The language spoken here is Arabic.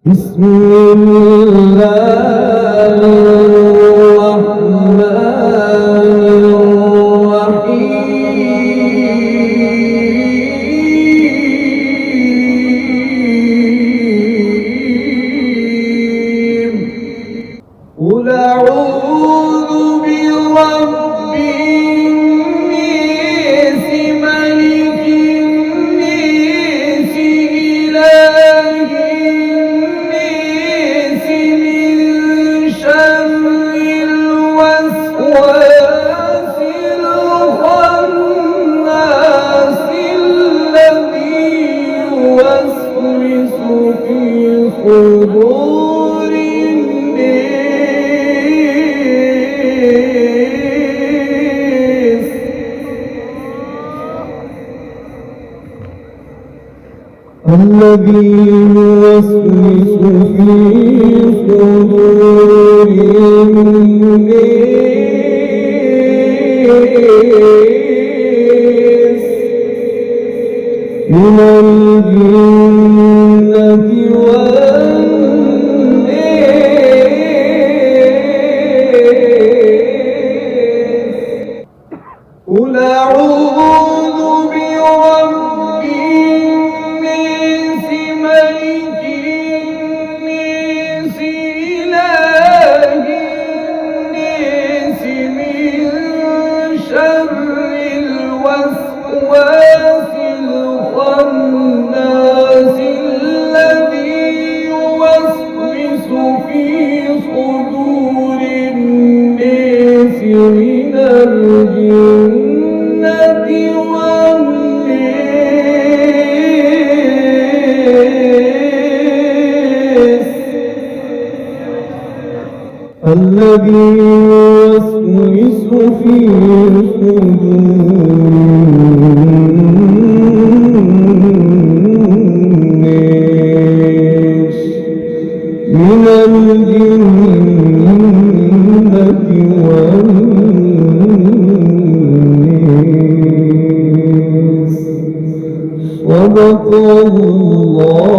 بسم الله الرحمن الرحيم قل أعوذ برب الناس ملك الناس إله الناس من شر الوسواس الخناس الذي يوسوس في صدور الناس الذي يوسوس في صدور الناس من الجنة والناس قل أعوذ برب الناس ملك الناس إله الناس من شر الوسواس الخناس الذي يوسوس في صدور الناس من الجنة والناس الذي يوسوس في صدور الناس من الجنة والناس صدق الله